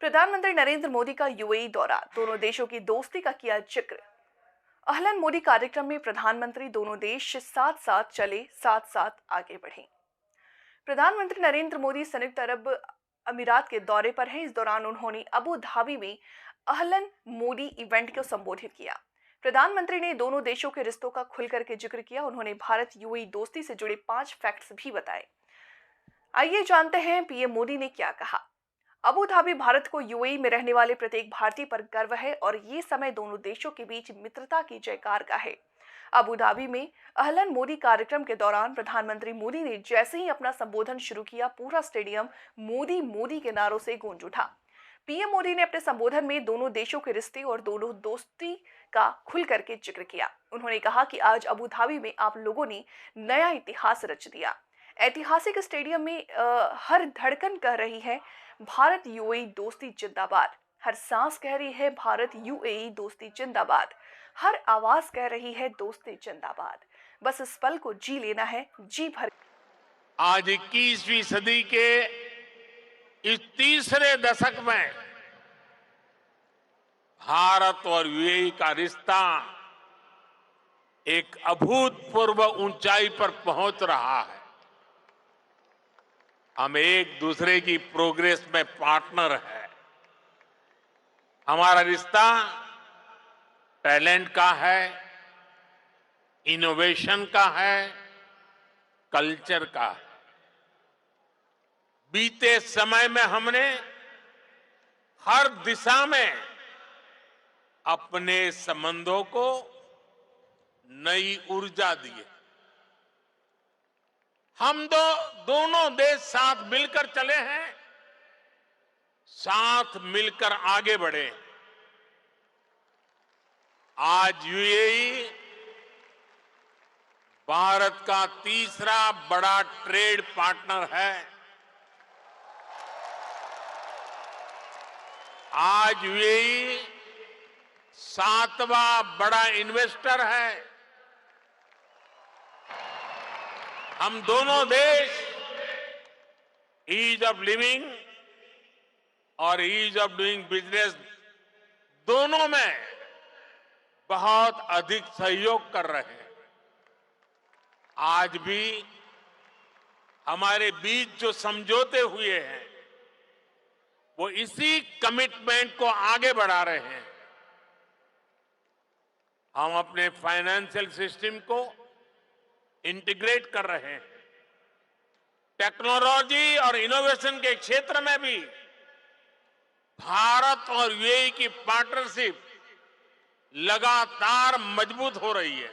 प्रधानमंत्री नरेंद्र मोदी का यूएई दौरा, दोनों देशों की दोस्ती का किया जिक्र। अहलन मोदी कार्यक्रम में प्रधानमंत्री दोनों देश साथ साथ चले, साथ साथ आगे बढ़े। प्रधानमंत्री नरेंद्र मोदी संयुक्त अरब अमीरात के दौरे पर हैं। इस दौरान उन्होंने अबू धाबी में अहलन मोदी इवेंट को संबोधित किया। प्रधानमंत्री ने दोनों देशों के रिश्तों का खुल करके जिक्र किया। उन्होंने भारत यूएई दोस्ती से जुड़े 5 फैक्ट्स भी बताए। आइए जानते हैं पीएम मोदी ने क्या कहा। अबू धाबी भारत को यूएई में रहने वाले प्रत्येक भारतीय पर गर्व है और ये समय दोनों देशों के बीच मित्रता की जयकार का है। अबू धाबी में अहलन मोदी कार्यक्रम के दौरान प्रधानमंत्री मोदी ने जैसे ही अपना संबोधन शुरू किया, पूरा स्टेडियम मोदी मोदी के नारों से गूंज उठा। पीएम मोदी ने अपने संबोधन में दोनों देशों के रिश्ते और दोनों दोस्ती का खुल करके जिक्र किया। उन्होंने कहा कि आज अबू धाबी में आप लोगों ने नया इतिहास रच दिया। ऐतिहासिक स्टेडियम में हर धड़कन कह रही है, भारत यूएई दोस्ती जिंदाबाद। हर सांस कह रही है, भारत यूएई दोस्ती जिंदाबाद। हर आवाज कह रही है, दोस्ती जिंदाबाद। बस इस पल को जी लेना है, जी भर। आज 21वीं सदी के इस तीसरे दशक में भारत और यूएई का रिश्ता एक अभूतपूर्व ऊंचाई पर पहुंच रहा है। हम एक दूसरे की प्रोग्रेस में पार्टनर हैं। हमारा रिश्ता टैलेंट का है, इनोवेशन का है, कल्चर का है। बीते समय में हमने हर दिशा में अपने संबंधों को नई ऊर्जा दी है। हम दोनों देश साथ मिलकर चले हैं, साथ मिलकर आगे बढ़े। आज यूएई भारत का तीसरा बड़ा ट्रेड पार्टनर है। आज यूएई 7वां बड़ा इन्वेस्टर है। हम दोनों देश ईज ऑफ लिविंग और ईज ऑफ डूइंग बिजनेस दोनों में बहुत अधिक सहयोग कर रहे हैं। आज भी हमारे बीच जो समझौते हुए हैं, वो इसी कमिटमेंट को आगे बढ़ा रहे हैं। हम अपने फाइनेंशियल सिस्टम को इंटीग्रेट कर रहे हैं। टेक्नोलॉजी और इनोवेशन के क्षेत्र में भी भारत और यूएई की पार्टनरशिप लगातार मजबूत हो रही है।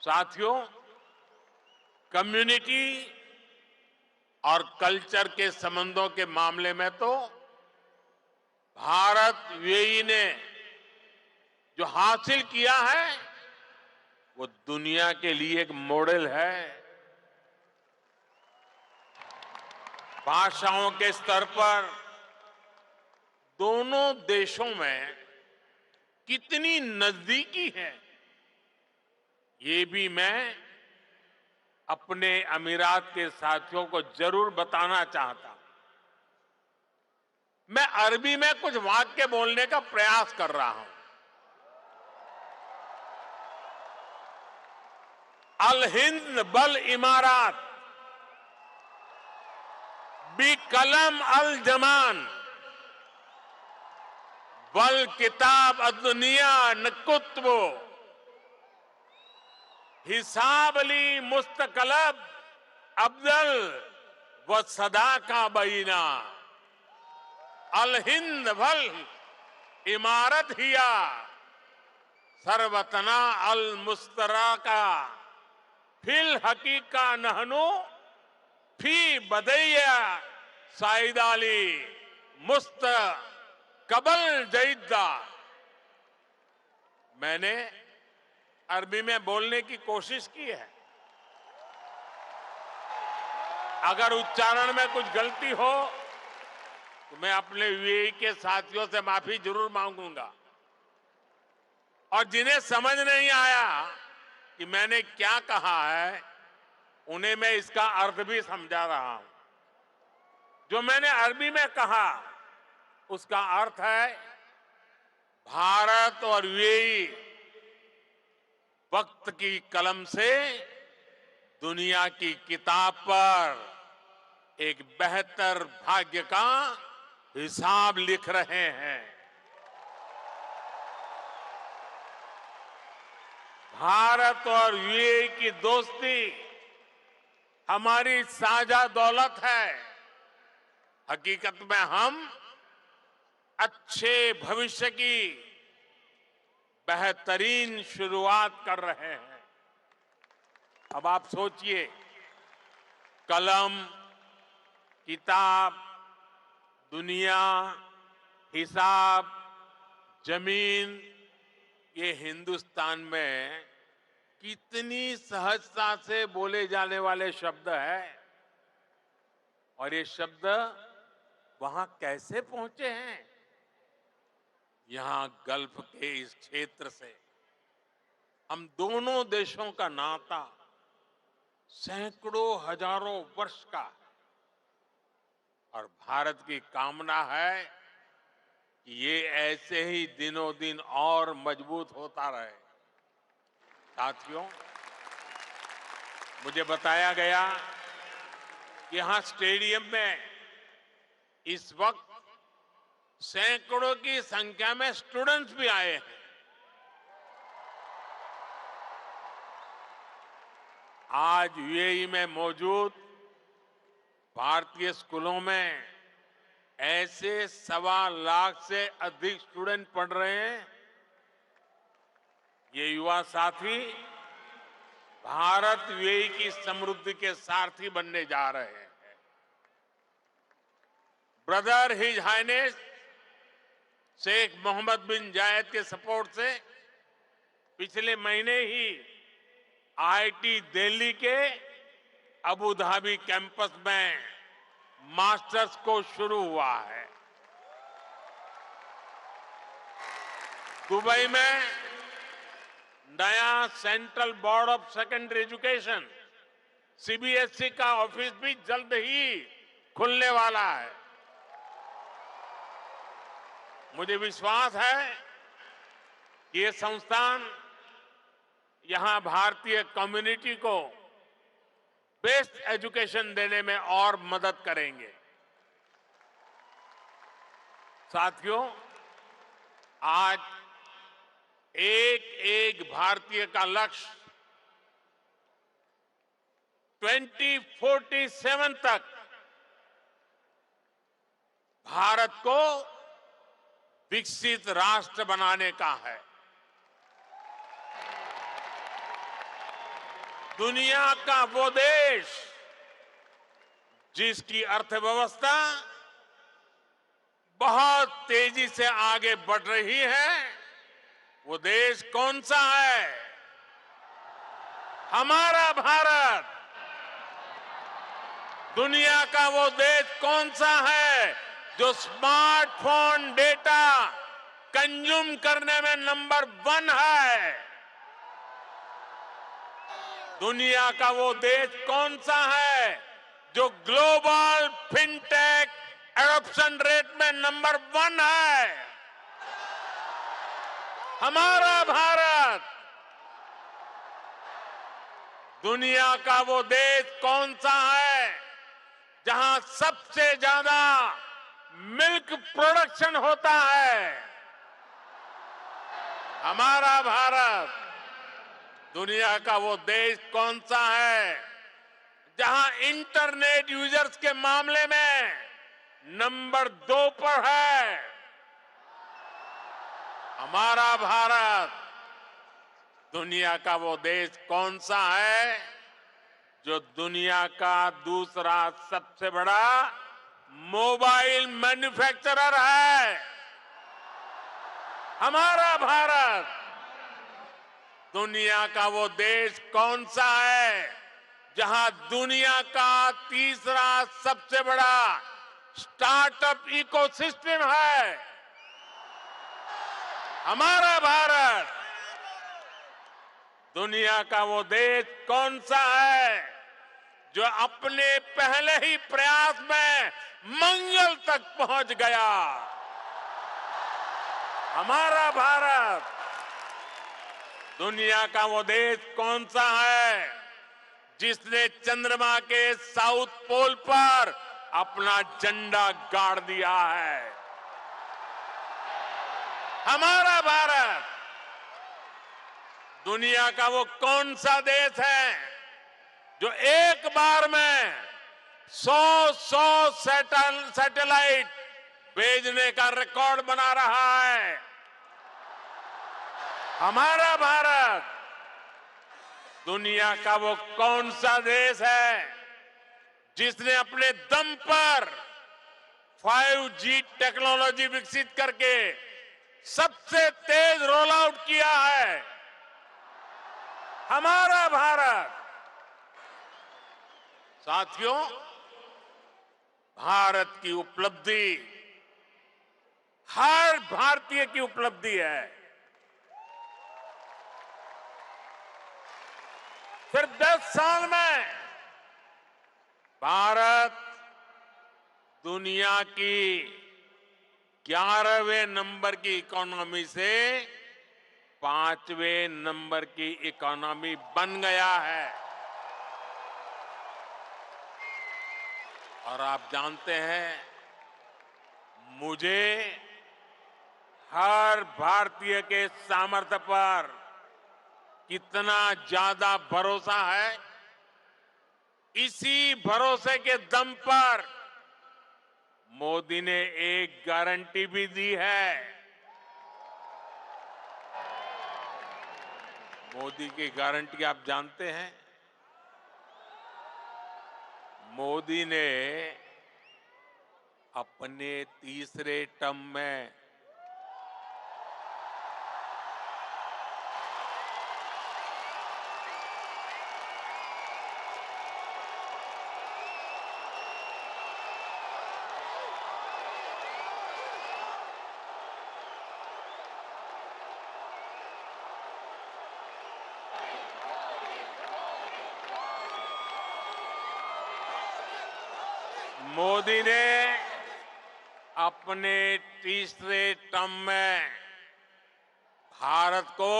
साथियों, कम्युनिटी और कल्चर के संबंधों के मामले में तो भारत यूएई ने जो हासिल किया है, वो दुनिया के लिए एक मॉडल है। भाषाओं के स्तर पर दोनों देशों में कितनी नजदीकी है, ये भी मैं अपने अमीरात के साथियों को जरूर बताना चाहता हूं। मैं अरबी में कुछ वाक्य बोलने का प्रयास कर रहा हूं। अल हिंद बल इमारात बी कलम अल जमान बल किताब अदुनिया नकुत्बो हिसाब अली मुस्तकलब अब्दल व सदा का बीना अल हिंद भल इमारत हिया सरवतना अल मुस्तरा का फिल हकीका नहनो फी बदैया साइदाली मुस्त कबल जईदा। मैंने अरबी में बोलने की कोशिश की है। अगर उच्चारण में कुछ गलती हो तो मैं अपने यूएई के साथियों से माफी जरूर मांगूंगा। और जिन्हें समझ नहीं आया कि मैंने क्या कहा है, उन्हें मैं इसका अर्थ भी समझा रहा हूं। जो मैंने अरबी में कहा उसका अर्थ है भारत और यूएई वक्त की कलम से दुनिया की किताब पर एक बेहतर भाग्य का हिसाब लिख रहे हैं। भारत और यूएई की दोस्ती हमारी साझा दौलत है। हकीकत में हम अच्छे भविष्य की बेहतरीन शुरुआत कर रहे हैं। अब आप सोचिए, कलम, किताब, दुनिया, हिसाब, जमीन, ये हिंदुस्तान में कितनी सहजता से बोले जाने वाले शब्द हैं और ये शब्द वहां कैसे पहुंचे हैं? यहां गल्फ के इस क्षेत्र से हम दोनों देशों का नाता सैकड़ों हजारों वर्ष का है और भारत की कामना है कि ये ऐसे ही दिनों दिन और मजबूत होता रहे। साथियों, मुझे बताया गया कि यहां स्टेडियम में इस वक्त सैकड़ों की संख्या में स्टूडेंट्स भी आए हैं। आज यूएई में मौजूद भारतीय स्कूलों में ऐसे 1.25 लाख से अधिक स्टूडेंट पढ़ रहे हैं। ये युवा साथी भारत यूएई की समृद्धि के सारथी बनने जा रहे हैं। Brother his highness Sheikh Mohammed bin Zayed के सपोर्ट से पिछले महीने ही आईआईटी दिल्ली के अबू धाबी कैंपस में मास्टर्स कोर्स शुरू हुआ है। दुबई में नया central board of secondary education CBSE का ऑफिस भी जल्द ही खुलने वाला है। मुझे विश्वास है कि ये संस्थान यहां भारतीय कम्युनिटी को बेस्ट एजुकेशन देने में और मदद करेंगे। साथियों, आज एक एक भारतीय का लक्ष्य 2047 तक भारत को विकसित राष्ट्र बनाने का है। दुनिया का वो देश जिसकी अर्थव्यवस्था बहुत तेजी से आगे बढ़ रही है, वो देश कौन सा है? हमारा भारत। दुनिया का वो देश कौन सा है जो स्मार्टफोन डेटा कंज्यूम करने में नंबर 1 है? दुनिया का वो देश कौन सा है जो ग्लोबल फिनटेक एडॉप्शन रेट में नंबर 1 है? हमारा भारत। दुनिया का वो देश कौन सा है जहां सबसे ज्यादा मिल्क प्रोडक्शन होता है? हमारा भारत। दुनिया का वो देश कौन सा है जहां इंटरनेट यूजर्स के मामले में नंबर 2 पर है? हमारा भारत। दुनिया का वो देश कौन सा है जो दुनिया का दूसरा सबसे बड़ा मोबाइल मैन्युफैक्चरर है? हमारा भारत। दुनिया का वो देश कौन सा है जहां दुनिया का तीसरा सबसे बड़ा स्टार्टअप इकोसिस्टम है? हमारा भारत। दुनिया का वो देश कौन सा है जो अपने पहले ही प्रयास में मंगल तक पहुंच गया। हमारा भारत दुनिया का वो देश कौन सा है जिसने चंद्रमा के साउथ पोल पर अपना झंडा गाड़ दिया है? हमारा भारत दुनिया का वो कौन सा देश है जो एक बार में 100 सैटेलाइट भेजने का रिकॉर्ड बना रहा है? हमारा भारत दुनिया का वो कौन सा देश है जिसने अपने दम पर 5G टेक्नोलॉजी विकसित करके सबसे तेज रोल आउट किया है? हमारा भारत। साथियों, भारत की उपलब्धि हर भारतीय की उपलब्धि है। सिर्फ 10 साल में भारत दुनिया की 11वें नंबर की इकोनॉमी से 5वें नंबर की इकोनॉमी बन गया है। और आप जानते हैं, मुझे हर भारतीय के सामर्थ्य पर कितना ज्यादा भरोसा है। इसी भरोसे के दम पर मोदी ने एक गारंटी भी दी है। मोदी की गारंटी आप जानते हैं? मोदी ने अपने तीसरे टर्म में मोदी ने अपने तीसरे टर्म में भारत को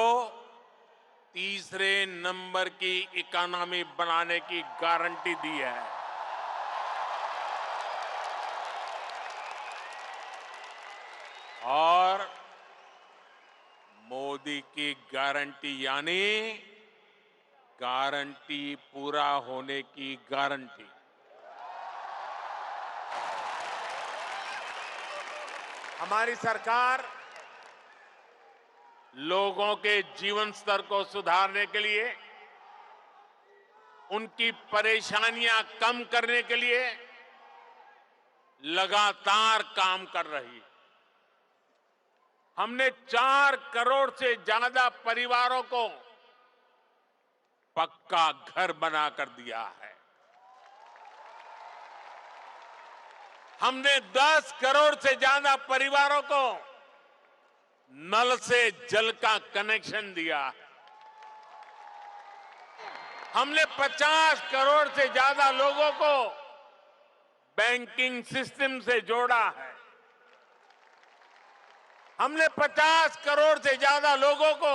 तीसरे नंबर की इकोनॉमी बनाने की गारंटी दी है। और मोदी की गारंटी यानी गारंटी पूरा होने की गारंटी। हमारी सरकार लोगों के जीवन स्तर को सुधारने के लिए, उनकी परेशानियां कम करने के लिए लगातार काम कर रही है। हमने 4 करोड़ से ज्यादा परिवारों को पक्का घर बनाकर दिया है। हमने 10 करोड़ से ज्यादा परिवारों को नल से जल का कनेक्शन दिया है। हमने 50 करोड़ से ज्यादा लोगों को बैंकिंग सिस्टम से जोड़ा है। हमने 50 करोड़ से ज्यादा लोगों को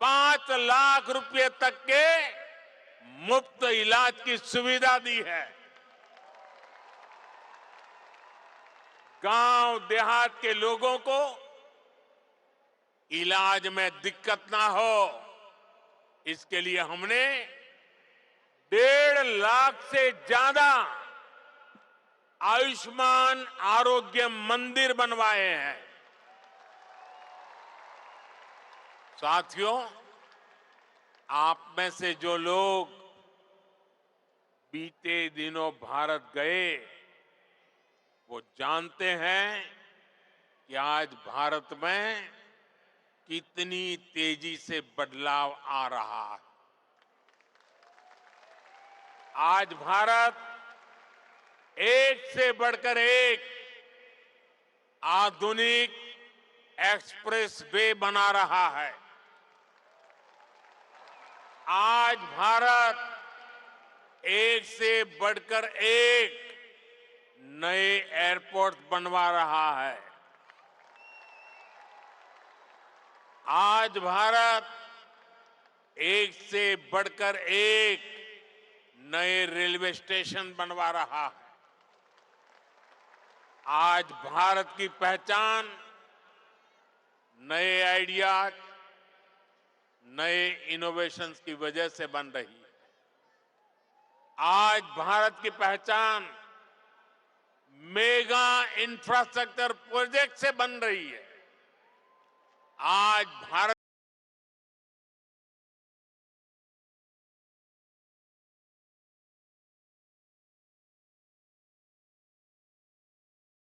5 लाख रुपए तक के मुफ्त इलाज की सुविधा दी है। गांव देहात के लोगों को इलाज में दिक्कत ना हो, इसके लिए हमने 1.5 लाख से ज्यादा आयुष्मान आरोग्य मंदिर बनवाए हैं। साथियों, आप में से जो लोग बीते दिनों भारत गए, वो जानते हैं कि आज भारत में कितनी तेजी से बदलाव आ रहा है। आज भारत एक से बढ़कर एक आधुनिक एक्सप्रेस वे बना रहा है। आज भारत एक से बढ़कर एक नए एयरपोर्ट बनवा रहा है। आज भारत एक से बढ़कर एक नए रेलवे स्टेशन बनवा रहा है। आज भारत की पहचान नए आइडियाज, नए इनोवेशंस की वजह से बन रही है। आज भारत की पहचान मेगा इंफ्रास्ट्रक्चर प्रोजेक्ट से बन रही है। आज भारत